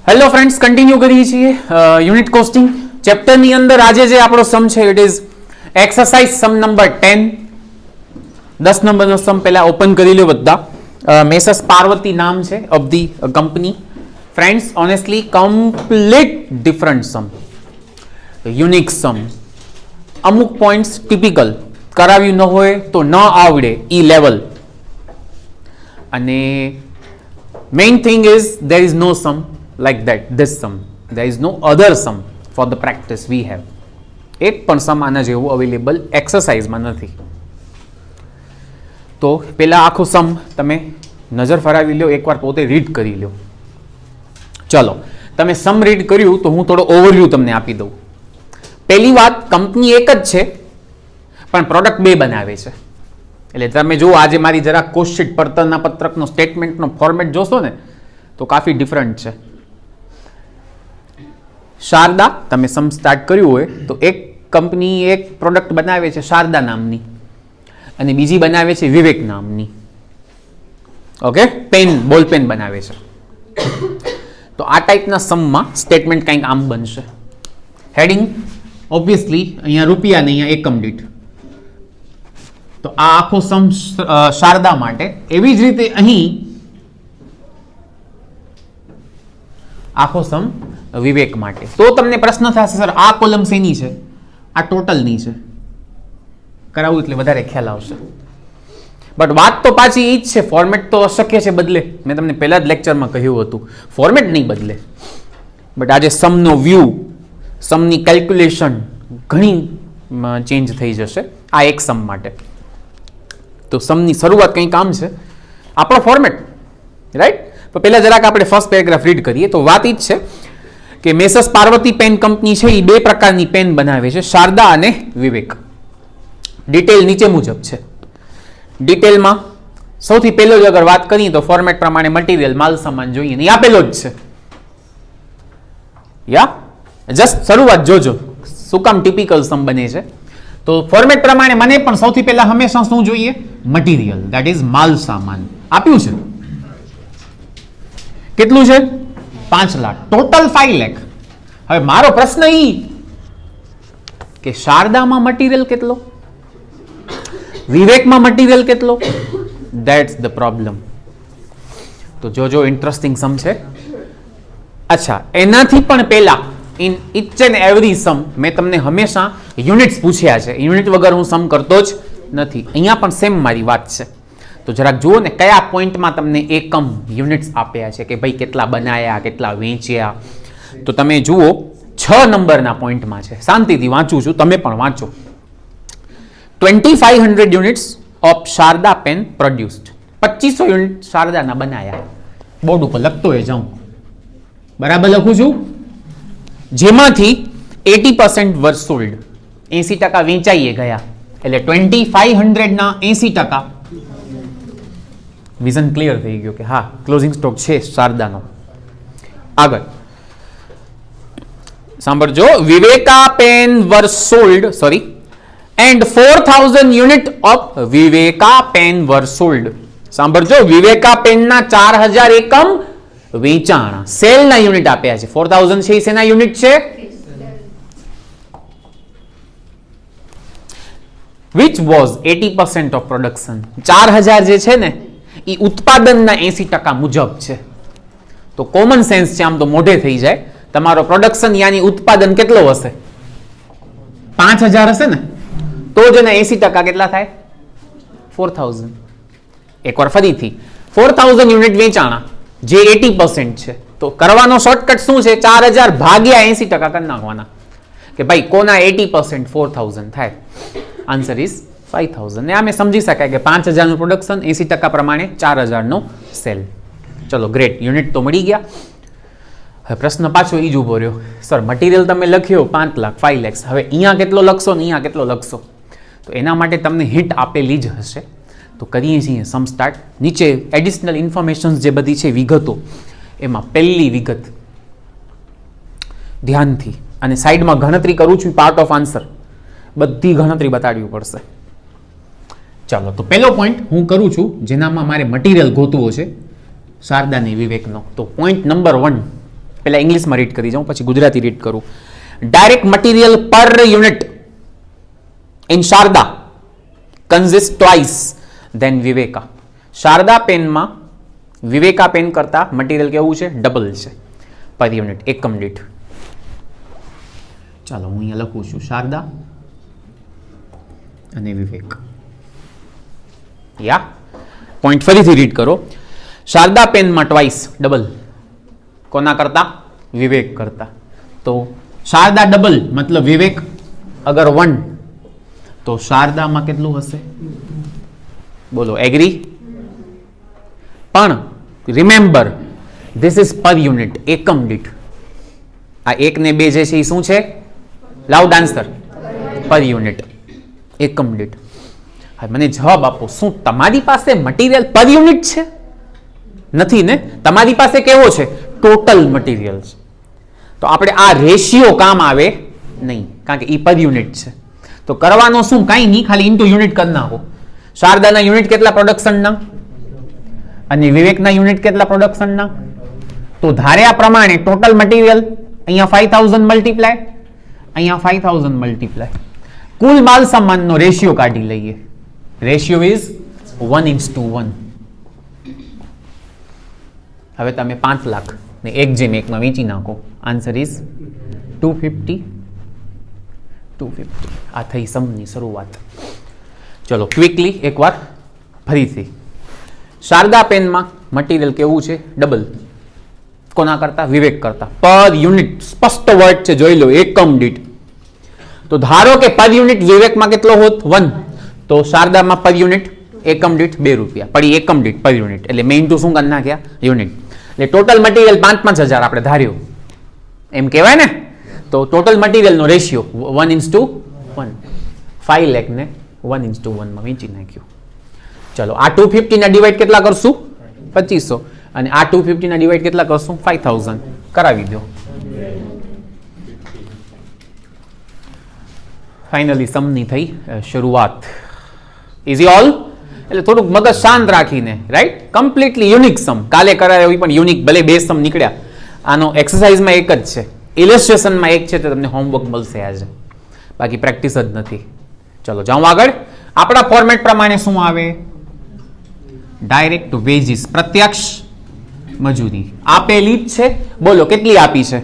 Hello friends, continue કરીએ છીએ unit costing ચેપ્ટરની અંદર. આજે જે આપણો સમ છે it is exercise sum number 10. 10 નંબરનો સમ પહેલા ઓપન કરી લો બધા. મેસર્સ પાર્વતી નામ છે of the company. Friends, honestly complete different sum, unique sum. અમુક પોઈન્ટ્સ ટિપિકલ કરાવ્યું ન હોય તો ન આવડે ઈ લેવલ. અને main thing is there is no sum like that, this sum. There is no other sum for the practice we have. એક પણ સમ આના જેવું અવેલેબલ એક્સરસાઇઝમાં નથી. તો પેલા આખું સમ તમે નજર ફરાવી લો, એકવાર પોતે રીડ કરી લો. ચલો, તમે સમ રીડ કર્યું તો હું થોડો ઓવરવ્યૂ તમને આપી દઉં. પહેલી વાત, કંપની એક જ છે પણ પ્રોડક્ટ બે બનાવે છે. એટલે તમે જુઓ, આજે મારી જરા કોસ્ટશીટ પડતરના પત્રકનો સ્ટેટમેન્ટનો ફોર્મેટ જોશો ને તો કાફી ડિફરન્ટ છે. શારદા, તમે સમ સ્ટાર્ટ કર્યું હોય તો એક કંપની એક પ્રોડક્ટ બનાવે છે શારદા નામની, અને બીજી બનાવે છે વિવેક નામની. ઓકે, પેન, બોલ પેન બનાવે છે. તો આ ટાઈપના સમમાં સ્ટેટમેન્ટ કંઈક આમ બનશે. હેડિંગ ઓબ્વિયસલી અહીંયા રૂપિયા ને અહીંયા એકમ દીઠ. તો આ આખો સમ શારદા માટે. એવી જ રીતે અહીં આખો સમ વિવેક માટે. તો તમને પ્રશ્ન થશે, સર આ કોલમ શેની છે, આ ટોટલની છે. કરાવું એટલે વધારે ખ્યાલ આવશે. બટ વાત તો પાછી એ જ છે, ફોર્મેટ તો અશક્ય છે બદલે. મેં તમને પહેલા જ લેક્ચરમાં કહ્યું હતું, ફોર્મેટ નહીં બદલે. બટ આજે સમનો વ્યૂ, સમની કેલ્ક્યુલેશન ઘણી ચેન્જ થઈ જશે આ એક સમ માટે. તો સમની શરૂઆત કંઈ કામ છે, આપણો ફોર્મેટ, રાઈટ. તો પહેલા જરાક આપણે ફર્સ્ટ પેરેગ્રાફ રીડ કરીએ. તો વાત એ જ છે કે મેસર્સ પાર્વતી પેન કંપની છે એ બે પ્રકારની પેન બનાવે છે, શારદા અને વિવેક. ડિટેલ નીચે મુજબ છે. ડિટેલમાં સૌથી પહેલો જ અગર વાત કરીએ તો ફોર્મેટ પ્રમાણે મટીરિયલ, માલ સામાન જોઈએ ને આપેલો જ છે. યા જસ્ટ શરૂઆત જોજો શું કામ ટિપિકલ સમ બને છે. તો ફોર્મેટ પ્રમાણે મને પણ સૌથી પહેલા હંમેશા શું જોઈએ, મટીરિયલ, ધેટ ઇઝ માલ સામાન આપ્યું છે. કેટલું છે? 5 લાખ, ટોટલ 5 લાખ. હવે મારો પ્રશ્ન ઈ કે શારદામાં મટીરિયલ કેટલો, વિવેકમાં મટીરિયલ કેટલો, ધેટ્સ ધ પ્રોબ્લેમ. તો જોજો, ઇન્ટરેસ્ટિંગ સમ છે. અચ્છા, એનાથી પણ પહેલા ઇન ઇચ એન્ડ એવરી સમ મેં તમને હંમેશા યુનિટ્સ પૂછ્યા છે. યુનિટ વગર હું સમ કરતો જ નથી. અહીંયા પણ સેમ મારી વાત છે. તો જરાક જુઓ ને કયા પોઈન્ટમાં તમને એકમ યુનિટ્સ આપ્યા છે કે ભાઈ કેટલા બનાયા, કેટલા વેચ્યા. તો તમે જુઓ 6 નંબરના પોઈન્ટમાં છે. શાંતિથી વાંચું છું, તમે પણ વાંચો. 2500 units of Sharada pen produced. 2500 unit શારદાના બનાયા. બોર્ડ ઉપર લખતો હોય જાઉં, બરાબર લખું છું. જેમાંથી 80% વર સોલ્ડ, 80% વેચાઈએ ગયા. એટલે 2500 ના 80%. વિઝન ક્લિયર થઈ ગયો કે હા, ક્લોઝિંગ સ્ટોક છે શારદાનો. આગળ સાંભળજો, Viveka pen were sold, sorry, and 4000 unit of Viveka pen were sold. સાંભળજો, વિવેકા પેનના 4000 એકમ વેચાણ, સેલના યુનિટ આપ્યા છે. 4000 છે શેના યુનિટ છે? which was 80% of production. 4000 જે છે ને એ ઉત્પાદનના 80% મુજબ છે. તો કોમન સેન્સ છે, આમ તો મોઢે થઈ જાય. તમારો પ્રોડક્શન યાની ઉત્પાદન કેટલો હશે? 5000 હશે ને, તો જ એના 80% કેટલા થાય? 4000. એકવાર ફરીથી 4000 યુનિટ વેચાણા જે 80% છે. તો કરવાનો શોર્ટકટ શું છે? 4000 ભાગ્યા 80% કરી નાખવાના કે ભાઈ કોના 80% 4000 થાય. Answer is 5000. ને આમે સમજી શકાય કે 5000 નું પ્રોડક્શન, 80% પ્રમાણે 4000 નો સેલ. ચલો ગ્રેટ, યુનિટ તો મળી ગયા. હવે પ્રશ્ન પાછો ઈ જ ઉભો રહ્યો, સર મટીરિયલ તમે લખ્યો 5 લાખ, 5 lakhs. હવે અહીંયા કેટલો લખશો ને અહીંયા કેટલો લખશો? તો એના માટે તમને હિન્ટ આપેલી જ હશે. તો કરીએ છીએ સમ સ્ટાર્ટ. નીચે એડિશનલ ઇન્ફોર્મેશન જે બધી છે વિગતો, એમાં પહેલી વિગત ધ્યાનથી, અને સાઈડમાં ગણતરી કરું છું પાર્ટ ઓફ આન્સર. બધી ગણતરી બતાડવી પડશે. ચાલો, તો પહેલો પોઈન્ટ હું કરું છું જેનામાં મારે મટીરિયલ ગોતવો છે શારદાની વિવેકનો. તો પોઈન્ટ નંબર 1 પહેલા ઇંગ્લિશમાં રીડ કરી જાઉં, પછી ગુજરાતી રીડ કરું. Direct material per unit in Sharada consist twice then Viveka. Sharada પેનમાં વિવેકા પેન કરતા મટીરિયલ કેવું છે? ડબલ છે પર યુનિટ, એકમ દીઠ. ચાલો હું અહીંયા લખું છું શારદા અને વિવેક. યા પોઈન્ટ ફરીથી રીડ કરો. શારદા પેનમાં ટ્વાઇસ ડબલ, કોના કરતા? વિવેક કરતા. તો શારદા ડબલ મતલબ વિવેક અગર 1, તો શારદામાં કેટલું હશે? બોલો, એગ્રી? પણ રિમેમ્બર ધીસ ઇઝ પર યુનિટ, એકમ દીઠ. આ 1 ને 2 જે છે એ શું છે? લાઉડ આન્સર, પર યુનિટ, એકમ દીઠ. હવે મને જવાબ આપો, શું તમારી પાસે મટીરિયલ પર યુનિટ છે? નથી ને. તમારી પાસે કેવો છે? ટોટલ મટીરિયલ છે. તો આપણે આ રેશિયો કામ આવે નહીં, કારણ કે એ પર યુનિટ છે. તો કરવાનો શું? કાંઈ નહીં, ખાલી ઇન્ટુ યુનિટ કરી નાખો. શારદાના યુનિટ કેટલા પ્રોડક્શનના અને વિવેકના યુનિટ કેટલા પ્રોડક્શનના? તો ધાર્યા પ્રમાણે ટોટલ મટીરિયલ અહીંયા 5000 મલ્ટીપ્લાય, અહીંયા 5000 મલ્ટીપ્લાય. કુલ માલ સામાનનો રેશિયો કાઢી લઈએ. Ratio is 1:1. હવે તમે 5 લાખ ને 1:1 માં વેચી નાખો. Answer is 250. આ થઈ સમની શરૂઆત. ચલો ક્વિકલી એકવાર ફરીથી. શારદા પેનમાં મટીરિયલ કેવું છે? ડબલ, કોના કરતા? વિવેક કરતા. પર યુનિટ સ્પષ્ટ વર્ડ છે, જોઈ લો, એકમ દીઠ. તો ધારો કે પર યુનિટ વિવેકમાં કેટલો હોત? 1, તો શારદામાં પર યુનિટ એકમ દીઠ 2 રૂપિયા પડી. એકમ દીઠ પર યુનિટ એટલે મેં ઇન્ટુ શું કરી નાખ્યા? યુનિટ. એટલે ટોટલ મટીરિયલ 5,000 આપણે ધાર્યું, એમ કહેવાય ને. તો ટોટલ મટીરિયલનો રેશિયો 1:1, 5 લાખ ને 1:1 માં વેચી નાખ્યું. ચલો, આ 250 ના ડિવાઈડ કેટલા કરશું? 2500. અને આ 250 ના ડિવાઈડ કેટલા કરશું? 5000. કરાવી દો. ફાઇનલી સમની થઈ શરૂઆત. Easy all. એટલે થોડુંક મગજ શાંત રાખીને, રાઈટ, કમ્પ્લીટલી યુનિક સમ. કાલે કરાયો એ પણ યુનિક, ભલે 2 સમ નીકળ્યા. આનો એક્સરસાઇઝમાં એક જ છે, ઇલસ્ટ્રેશનમાં એક છે, તો તમને હોમવર્ક મળશે આજે, બાકી પ્રેક્ટિસ જ નથી. ચલો જાઉં આગળ. આપણા ફોર્મેટ પ્રમાણે શું આવે? ડાયરેક્ટ વેજીસ, પ્રત્યક્ષ મજૂરી આપેલી જ છે. બોલો કેટલી આપી છે?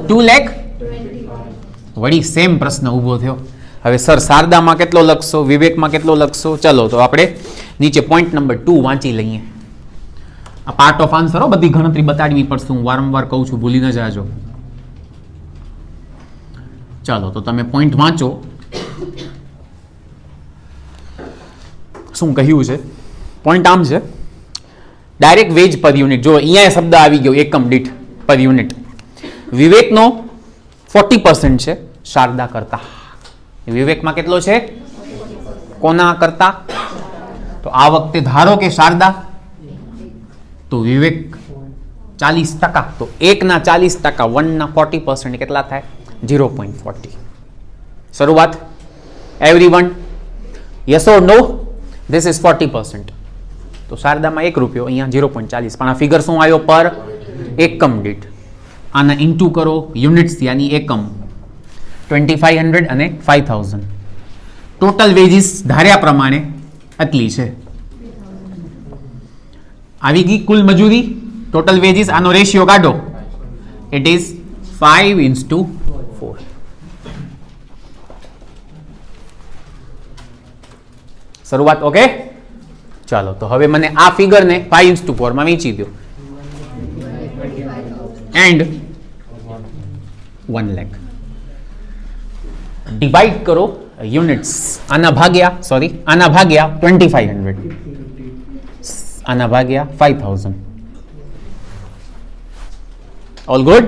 2 લાખ. વળી સેમ પ્રશ્ન ઊભો થયો. હવે સર શારદામાં કેટલો લખશો, વિવેકમાં કેટલો લખશો? ચલો તો આપણે નીચે પોઈન્ટ નંબર 2 વાંચી લઈએ. આ પાર્ટ ઓફ આન્સર હો, બધી ગણતરી બતાડવી પડશે. હું વારંવાર કહું છું, ભૂલી ન જાજો. ચાલો તો તમે પોઈન્ટ વાંચો. શું કહ્યું છે? પોઈન્ટ આમ છે, ડાયરેક્ટ વેજ પર યુનિટ. જો અહીંયા શબ્દ આવી ગયો, એકમ દીઠ પર યુનિટ. વિવેકનો 40% છે શારદા કરતા. વિવેકમાં કેટલો છે? કોના કરતા? તો આ વખતે ધારો કે શારદા, તો વિવેક 40%. તો 1 ના 40%, 1 ના 40% કેટલા થાય? 0.40. શરૂઆત. Everyone yes or no? This is 40%. તો શારદામાં 1 રૂપિયો, અહીંયા 0.40. પણ આ ફિગર શું આવ્યો? પર એકમ દીઠ. આના ઇન્ટુ કરો યુનિટ્સ યાની એકમ. 2500 અને 5000. ટોટલ વેજીસ ધાર્યા પ્રમાણે આટલી છે. આવી ગઈ કુલ મજૂરી, ટોટલ વેજીસ. આનો રેશિયો કાઢો. It is 5:4. શરૂઆત. ઓકે, ચાલો તો હવે મને આ ફિગરને 5:4 માં વેચી દો. એન્ડ 1 લાખ. ડિવાઈડ કરો યુનિટ્સ. આના ભાગ્યા 2500, આના ભાગ્યા 5000. All good.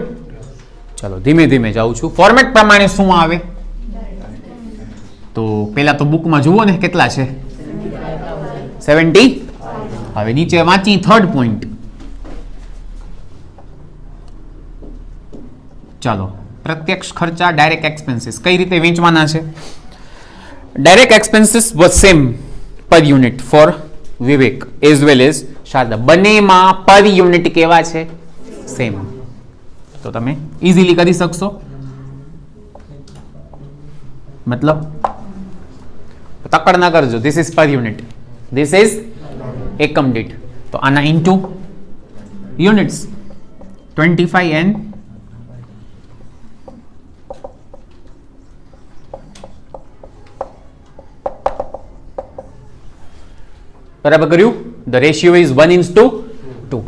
ચલો ધીમે ધીમે જાઉં છું. ફોર્મેટ પ્રમાણે શું આવે? તો પહેલા તો બુકમાં જુઓ ને કેટલા છે? 70. હવે નીચે વાંચી થર્ડ પોઈન્ટ. ચાલો પ્રત્યક્ષ ખર્ચા ડાયરેક્ટ એક્સપેન્સીસ કઈ રીતે વેચવાના છે? ડાયરેક્ટ એક્સપેન્સીસ વોઝ સેમ પર યુનિટ ફોર વિવેક એઝ વેલ એઝ શારદા. બંનેમાં પર યુનિટ કેવા છે? સેમ. તો તમે ઇઝીલી કરી શકશો. મતલબ તકડ ના કરજો. ધીસ ઇઝ પર યુનિટ, ધીસ ઇઝ એકમ દીઠ. તો આના ઇન્ટુ યુનિટ્સ 25 એન બરાબર કર્યું. The ratio is 1:2.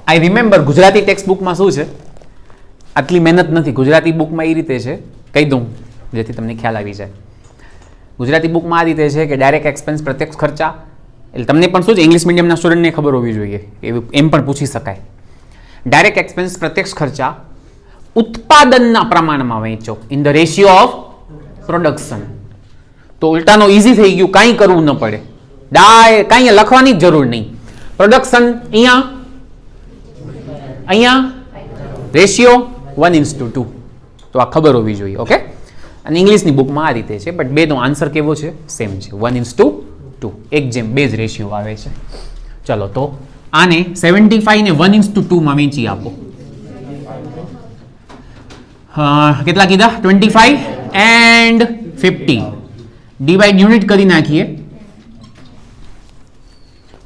I remember Gujarati text બુકમાં શું છે, આટલી મહેનત નથી. ગુજરાતી બુકમાં એ રીતે છે, કહી દઉં જેથી તમને ખ્યાલ આવી જાય. ગુજરાતી બુકમાં આ રીતે છે કે ડાયરેક્ટ એક્સપેન્સ પ્રત્યક્ષ ખર્ચા, એટલે તમને પણ શું છે ઇંગ્લિશ મીડિયમના સ્ટુડન્ટને ખબર હોવી જોઈએ, એમ પણ પૂછી શકાય. ડાયરેક્ટ એક્સપેન્સ પ્રત્યક્ષ ખર્ચા ઉત્પાદનના પ્રમાણમાં વહેંચો in the ratio of production. તો ઉલટાનો ઇઝી થઈ ગયું, કાંઈ કરવું ન પડે, કાંઈ લખવાની જ જરૂર નહીં. પ્રોડક્શન અહીંયા રેશિયો 1:2. તો આ ખબર હોવી જોઈએ. ઓકે. અને ઇંગ્લિશની બુકમાં આ રીતે છે, બટ બેનો આન્સર કેવો છે? સેમ છે, 1:2. 1:2 જ રેશિયો આવે છે. ચલો તો આને 75 ને 1:2 માં વેચી આપો. કેટલા કીધા? 25 એન્ડ 50. ડિવાઇડ યુનિટ કરી નાખીએ.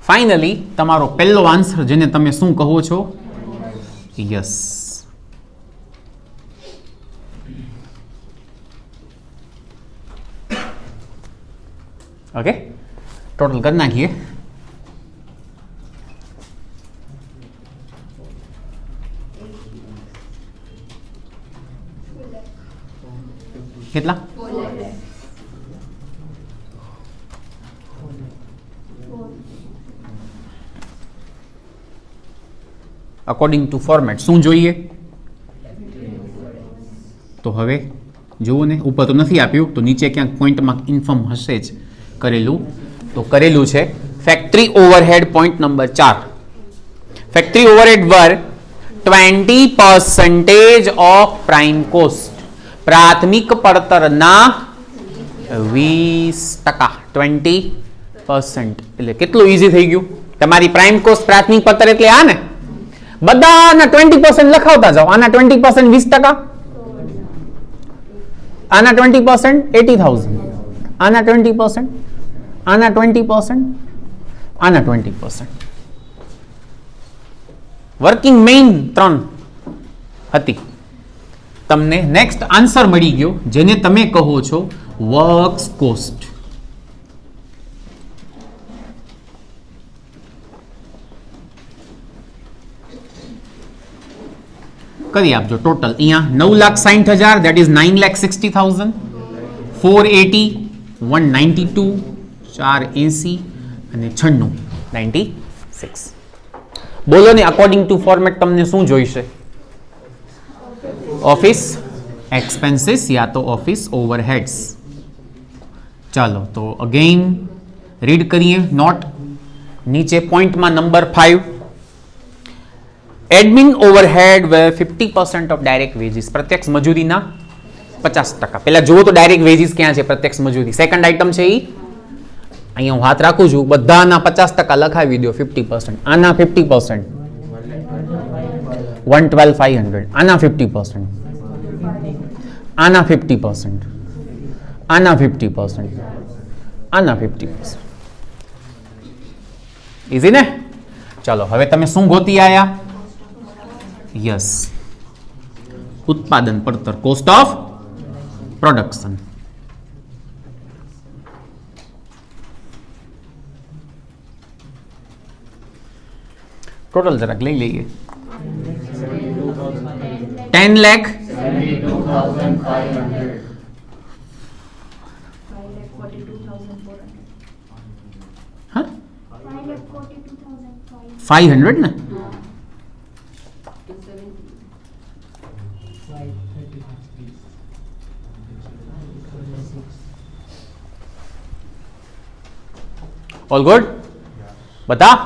ફાઇનલી તમારો પહેલો આન્સર જેને તમે શું કહો છો? યસ. ઓકે, ટોટલ કરી નાખીએ. કેટલા? અકોર્ડિંગ ટુ ફોર્મેટ શું જોઈએ? તો હવે જુઓ ને, ઉપર તો નથી આપ્યું, તો નીચે ક્યાંક પોઈન્ટમાં ઇન્ફોર્મ હશે જ કરેલું. તો કરેલું છે factory overhead point number 4. Factory overhead were 20% of prime cost. પ્રાથમિક પડતરના 20%. 20% એટલે કેટલું ઈઝી થઈ ગયું. તમારી પ્રાઇમ કોસ્ટ પ્રાથમિક પડતર એટલે આ ને, બધાના 20% લખાવતા જાઓ. આના 20% 20%, આના 20% 80,000, આના 20%, આના 20%, આના 20%. વર્કિંગ મેઇન 3 હતી. તમને નેક્સ્ટ આન્સર મળી ગયો જેને તમે કહો છો વર્ક્સ કોસ્ટ. કરી આપજો ટોટલ. અહીંયા 9,60,000 that is 9,60,000, 480, 192, 480 અને 96, 96. બોલો ને, અકોર્ડિંગ ટુ ફોર્મેટ તમને શું જોઈશે? ઓફિસ એક્સપેન્સીસ યા તો ઓફિસ ઓવરહેડ્સ. ચાલો તો અગેઇન રીડ કરીએ નોટ. નીચે પોઈન્ટમાં number 5, admin overhead were 50% of direct wages. પ્રત્યક્ષ મજૂરીના 50%. પહેલા જુઓ તો ડાયરેક્ટ વેજીસ ક્યાં છે, પ્રત્યક્ષ મજૂરી. સેકન્ડ આઇટમ છે એ અહીંયા હું હાથ રાખું છું, બધાના 50% લખાવી દો. 50%, આના 50%, 112,500, આના 50%, આના 50%, આના 50%, આના 50%. ઇઝી ને? ચાલો હવે તમે શું ગોતી આયા? યસ, ઉત્પાદન પડતર, કોસ્ટ ઓફ પ્રોડક્શન. ટોટલ જરાક લઈ લઈએ. 10 lakh 500 ને? ઓલ ગુડ બધા?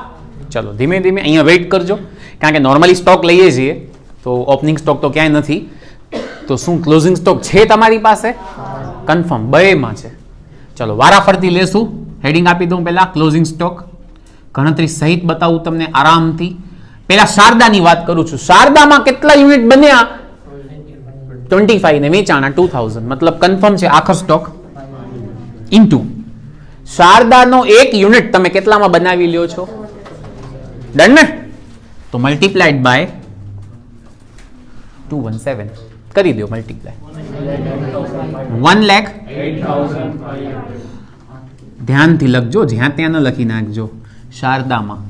ચલો ધીમે ધીમે અહીંયા વેઇટ કરજો, કારણ કે નોર્મલી સ્ટોક લઈએ છીએ તો ઓપનિંગ સ્ટોક તો ક્યાંય નથી. તો શું ક્લોઝિંગ સ્ટોક છે તમારી પાસે? કન્ફર્મ બેમાં છે. ચલો વારાફરતી લેશું. હેડિંગ આપી દઉં પહેલા ક્લોઝિંગ સ્ટોક, ગણતરી સહિત બતાવું તમને આરામથી. પહેલા શારદાની વાત કરું છું. શારદામાં કેટલા યુનિટ બન્યા? 25 ને વેચાણા 2000, મતલબ કન્ફર્મ છે આખો સ્ટોક ઇન્ટુ શારદાનો એક યુનિટ તમે કેટલામાં બનાવી લ્યો છો? ડન ને? તો મલ્ટીપ્લાઈડ બાય 217 કરી દો મલ્ટીપ્લાય. 1 લાખ ધ્યાનથી લખજો, જ્યાં ત્યાં ન લખી નાખજો. શારદામાં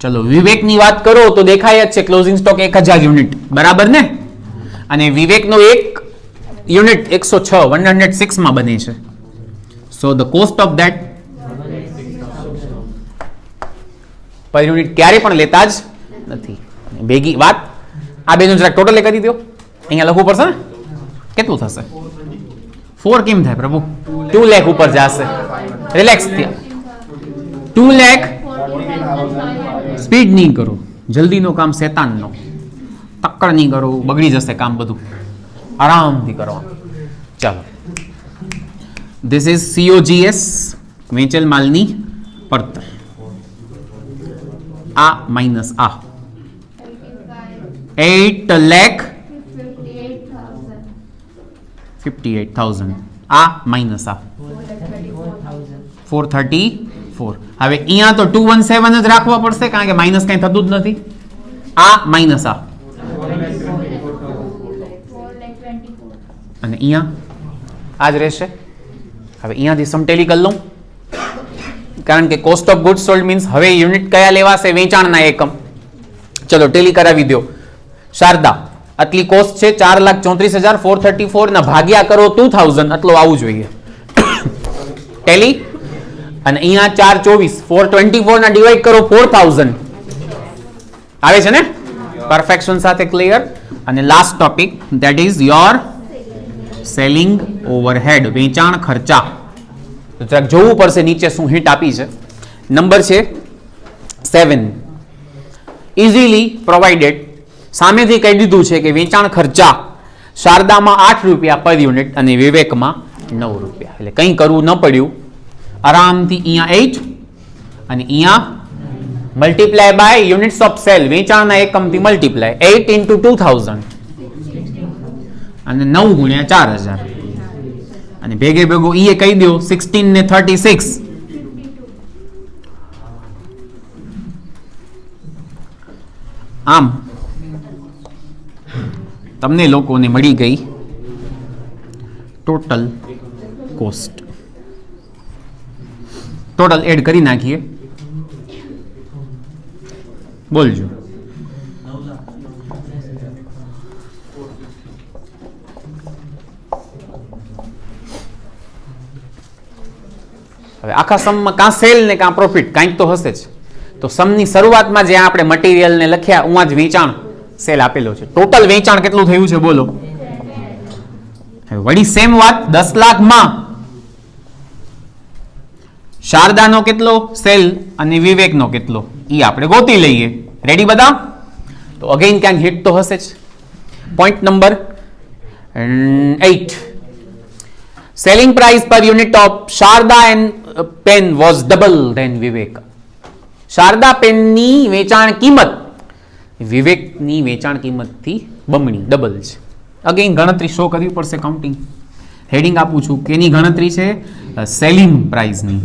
ચલો વિવેકની વાત કરો તો દેખાય જ છે ક્લોઝિંગ સ્ટોક 1000 યુનિટ, બરાબર ને? અને વિવેકનો એક યુનિટ 106 106 માં બને છે. સો ધ કોસ્ટ ઓફ ધેટ પર યુનિટ ક્યારે પણ લેતા જ નથી. ભેગી વાત આ બેનું જરાક ટોટલ કરી દો. અહીંયા લખવું પડશે ને, કેટલું થશે? 4 કેમ થાય પ્રભુ? 2 લાખ ઉપર જશે. રિલેક્સ થયા. 2 લાખ સ્પીડ નહીં કરો, જલ્દીનો કામ શેતાનનો. ટક્કર નહીં કરો, બગડી જશે કામ બધું. આરામથી કરવાનું. ચાલો, ધીસ ઇઝ COGS, વેચેલ માલની પડતર. આ માઇનસ આ 8,58,000. આ માઇનસ આ 434. હવે અહીંયા તો 217 જ રાખવા પડશે કારણ કે માઇનસ કઈ થતું જ નથી. આ માઇનસ આ અને અહીંયા આ જ રહેશે. હવે અહીંયાથી સમટેલી કરી લઉં કારણ કે cost of goods sold means હવે યુનિટ કયા લેવાશે? વેચાણના એકમ. ચલો ટેલી કરાવી દો. શારદા આટલી કોસ્ટ છે 4,34,434 ના ભાગ્યા કરો 2000, આટલો આવવું જોઈએ. ટેલી. અને અહીંયા 424 424 ના ડિવાઈડ કરો 4000 આવે છે ને? પરફેક્શન સાથે ક્લિયર. અને last topic that is your selling overhead, વેચાણ ખર્ચા. તો જરાક જોવું પડશે નીચે શું હિન્ટ આપી છે. નંબર છે 7. Easily provided. સામેથી કહી દીધું છે કે વેચાણ ખર્ચા શારદામાં 8 રૂપિયા પર યુનિટ અને વિવેકમાં 9 રૂપિયા. એટલે કંઈ કરવું ન પડ્યું, આરામથી અહીંયા 8 અને અહીંયા multiply by units of sale, વેચાણના એકમથી મલ્ટીપ્લાય 8 into 2000 અને 9 ગુણ્યા 4000 અને ભેગે ભેગો એ કહી દો 16 ને 36. આમ તમને લોકોને મળી ગઈ ટોટલ કોસ્ટ. ટોટલ એડ કરી નાખીએ, બોલજો. હવે આખા સમમાં કાં સેલ ને કાં પ્રોફિટ કાંઈક તો હશે જ. તો સમની શરૂઆતમાં જે આપણે મટીરિયલ ને લખ્યા ઉમાં જ વેચાણ સેલ આપેલો છે. ટોટલ વેચાણ કેટલું થયું છે બોલો? વળી સેમ વાત 10 લાખમાં શારદાનો કેટલો સેલ અને વિવેકનો કેટલો ઈ આપણે ગોતી લઈએ. રેડી બધા? તો અગેન ક્યાંક હિટ તો હશે જ. Point number 8. Selling price per unit of Sharada and pen was double then Vivek. Sharada પેનની વેચાણ કિંમત વિવેકની વેચાણ કિંમતથી બમણી, ડબલ છે. અગેન ગણતરી શો કરવી પડશે, કાઉન્ટિંગ. હેડિંગ આપું છું કેની ગણતરી છે? સેલિંગ પ્રાઇસની.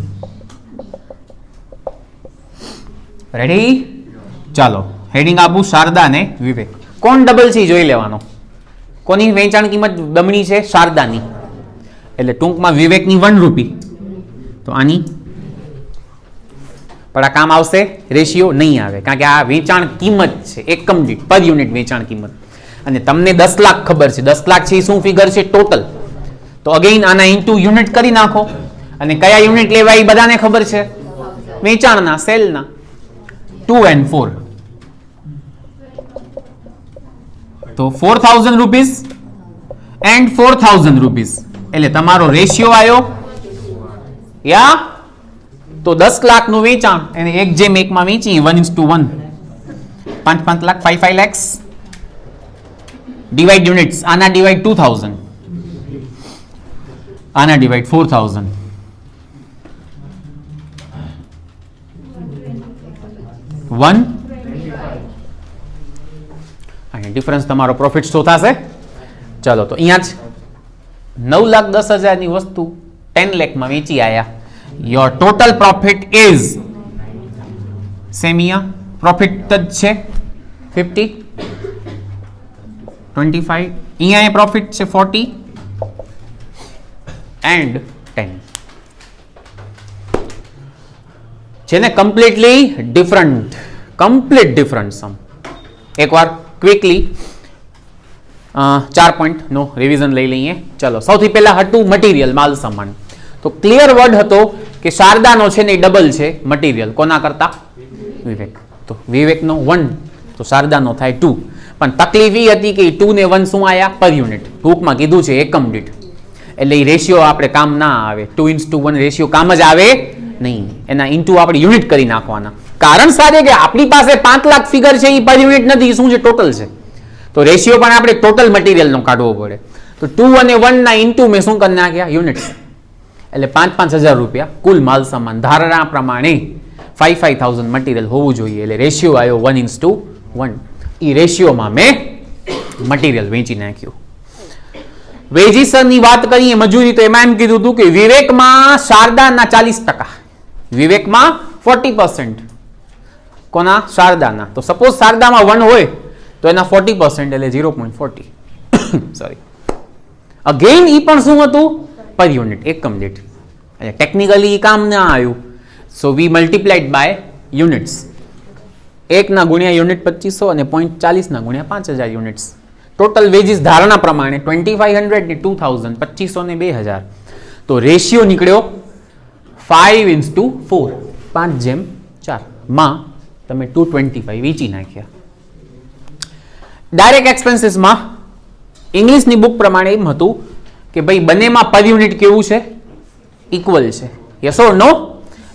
રેડી? ચાલો હેડિંગ આપું શારદા ને વિવેક. કોણ ડબલ છે જોઈ લેવાનો. કોની વેચાણ કિંમત બમણી છે? શારદાની. એટલે ટૂંકમાં વિવેકની 1 રૂપી. તો આની પણ આ કામ આવશે? રેશિયો નહીં આવે કારણ કે આ વેચાણ કિંમત છે, એકમ દીઠ પર યુનિટ વેચાણ કિંમત. અને તમને 10 લાખ ખબર છે. 10 લાખ છે એ શું ફિગર છે? ટોટલ. તો અગેઇન આના ઇન્ટુ યુનિટ કરી નાખો. અને કયા યુનિટ લેવા એ બધાને ખબર છે? વેચાણના, સેલના. 2 and 4. તો 4000 રૂપીસ એન્ડ 4000 રૂપીસ એટલે તમારો રેશિયો આવ્યો યા. તો 10 લાખનું વેચાણ એને 1:1 માં વેચી 1:1. 5 લાખ 5 lakhs. ડિવાઈડ યુનિટ્સ, આના ડિવાઈડ 2000, આના ડિવાઈડ 4000, ડિફરન્સ તમારો પ્રોફિટ શું થશે? ચલો તો અહીંયા જ 9,10,000 ની વસ્તુ 10 લાખમાં વેચી આયા. યોર ટોટલ પ્રોફિટ ઇઝ સેમિયા પ્રોફિટ જ છે 50, 25, અહીંયા એ પ્રોફિટ છે 40 એન્ડ 10. છે ને કમ્પ્લીટલી ડિફરન્ટ, કમ્પ્લીટ ડિફરન્ટ સમ. એકવાર ક્વિકલી 4 પોઈન્ટનો રિવિઝન લઈ લઈએ. ચલો સૌથી પહેલા હતું મટીરિયલ, માલ સામાન. તો ક્લિયર વર્ડ હતો કે શારદાનો છે ને એ ડબલ છે મટીરિયલ કોના કરતા? વિવેક. તો વિવેકનો 1 તો શારદાનો થાય 2. પણ તકલીફ એ હતી કે 2 ને 1 શું આયા? પર યુનિટ. ટૂંકમાં કીધું છે એકમ દીઠ, એટલે એ રેશિયો આપણે કામ ના આવે. 2:1 રેશિયો કામ જ આવે નહીં, એના ઇન્ટુ આપણે યુનિટ કરી નાખવાના. કારણ સાથે કે આપણી પાસે 5 લાખ ફિગર છે એ પર યુનિટ નથી, શું છે? ટોટલ છે. તો રેશિયો પણ આપણે ટોટલ મટીરિયલનો કાઢવો પડે. તો 2 અને 1 ના ઇન્ટુ મેં શું કરી નાખ્યા? યુનિટ્સ. એટલે 5,000 રૂપિયા કુલ માલ સામાન. ધારણા પ્રમાણે 5,000 મટીરિયલ હોવું જોઈએ, એટલે રેશિયો આવ્યો 1:1. એ રેશિયોમાં મેં મટીરિયલ વેચી નાખ્યું. વેજીસની વાત કરીએ મજૂરી, તો એમાં એમ કીધું હતું કે વિવેકમાં શારદાના 40%, વિવેકમાં 40%, કોના? શારદાના. તો સપોઝ શારદામાં 1 હોય તો એના 40% એટલે 0.40. સોરી, અગેન ઈ પણ શું હતું? પર યુનિટ, એકમ દીઠ. એટલે ટેકનિકલી કામ ના આવ્યું. સો વી મલ્ટીપ્લાઇડ બાય યુનિટ્સ. 1 ના ગુણ્યા યુનિટ 2500 અને 0.40 ના ગુણ્યા 5,000 યુનિટ્સ. ટોટલ વેજીસ ધારણા પ્રમાણે 2,500 ને 2,000, 2500 ને 2,000. તો રેશિયો નીકળ્યો 5:4, 5:4 માં તમે 225 વેચી નાખ્યા. ડાયરેક્ટ એક્સપેન્સીસમાં ઇંગ્લિશની બુક પ્રમાણે એમ હતું કે ભાઈ બંનેમાં પર યુનિટ કેવું છે? ઇક્વલ છે. યસ ઓર નો?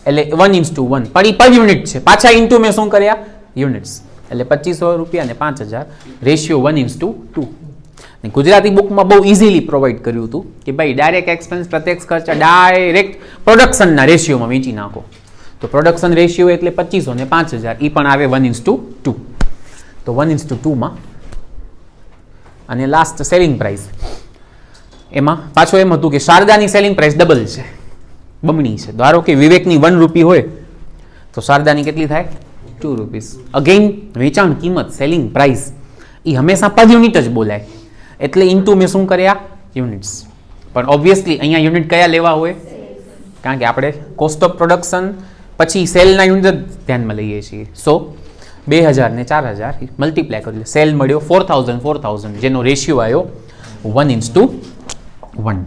એટલે 1:1, પણ એ પર યુનિટ છે. પાછા ઇન્ટુ મેં શું કર્યા? યુનિટ્સ. એટલે 2500 રૂપિયા અને 5,000, રેશિયો 1:2. ગુજરાતી બુકમાં બહુ ઇઝીલી પ્રોવાઈડ કર્યું હતું કે ભાઈ ડાયરેક્ટ એક્સપેન્સ, પ્રત્યક્ષ ખર્ચા ડાયરેક્ટ પ્રોડક્શનના રેશિયોમાં વેચી નાખો. તો પ્રોડક્શન રેશિયો એટલે 2500 અને 5,000, એ પણ આવે 1:2. તો 1:2 માં. અને લાસ્ટ સેલિંગ પ્રાઇસ, એમાં પાછો એમ હતું કે શારદાની સેલિંગ પ્રાઇસ ડબલ છે, બમણી છે. ધારો કે વિવેકની 1 રૂપી હોય તો શારદાની કેટલી થાય? 2 રૂપીસ. અગેન વેચાણ કિંમત, સેલિંગ પ્રાઇસ એ હંમેશા પર યુનિટ જ બોલાય, એટલે ઇન્ટુ મેં શું કર્યા? યુનિટ્સ. પણ ઓબ્વિયસલી અહીંયા યુનિટ કયા લેવા હોય? કારણ કે આપણે કોસ્ટ ઓફ પ્રોડક્શન પછી સેલના યુનિટ જ ધ્યાનમાં લઈએ છીએ. સો 2,000 ને 4,000 મલ્ટીપ્લાય કરી, સેલ મળ્યો 4,000, જેનો રેશિયો આવ્યો 1:1.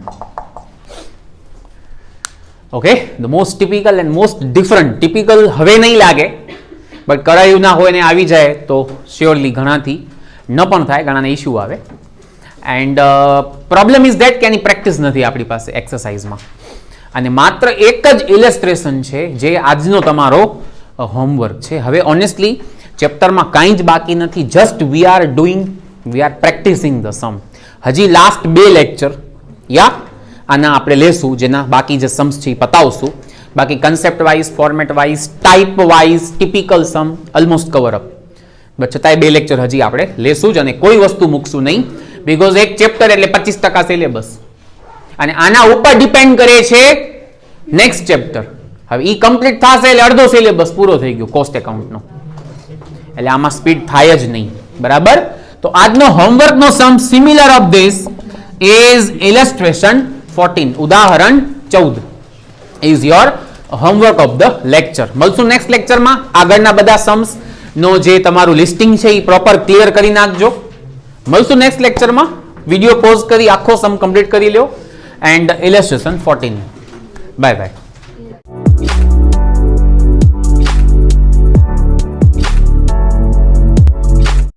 Okay, the most typical and most different. Typical હવે નહીં લાગે, બટ કરાયું ના હોય ને આવી જાય તો શ્યોરલી ઘણાથી ન પણ થાય, ઘણાને ઇશ્યુ આવે. એન્ડ પ્રોબ્લેમ ઇઝ ધેટ કે એની પ્રેક્ટિસ નથી આપણી પાસે એક્સરસાઇઝમાં. અને માત્ર એક જ ઇલેસ્ટ્રેશન છે જે આજનો તમારો હોમવર્ક છે. હવે ઓનેસ્ટલી ચેપ્ટરમાં કાંઈ જ બાકી નથી, just we are practising the sum. હજી લાસ્ટ 2 લેક્ચર આના આપણે લેશું, જેના બાકી જે સમ્સ છે એ પતાવશું. બાકી concept wise, format wise, type wise, typical sum almost cover up. But છતાંય 2 લેક્ચર હજી આપણે લેશું જ, અને કોઈ વસ્તુ મૂકશું નહીં, બીકોઝ એક ચેપ્ટર એટલે 25% સિલેબસ, અને આના ઉપર ડિપેન્ડ કરે છે નેક્સ્ટ ચેપ્ટર. હવે એ કમ્પ્લીટ થશે એટલે અડધો સિલેબસ પૂરો થઈ ગયો કોસ્ટ એકાઉન્ટનો, એટલે આમાં સ્પીડ થાય જ નહીં. બરાબર? તો આજનો હોમવર્કનો સમ સિમિલર ઓફ ધીસ ઇઝ ઇલસ્ટ્રેશન 14, ઉદાહરણ 14 is your homework of the lecture. મળશું નેક્સ્ટ લેક્ચરમાં. આગળના બધા સમ્સ નો જે તમારું લિસ્ટિંગ છે એ પ્રોપર ક્લિયર કરી નાખજો. મળશું નેક્સ્ટ લેક્ચરમાં. વિડીયો પોઝ કરી આખો સમ કમ્પ્લીટ કરી લો. એન્ડ ઇલસ્ટ્રેશન 14. Bye bye.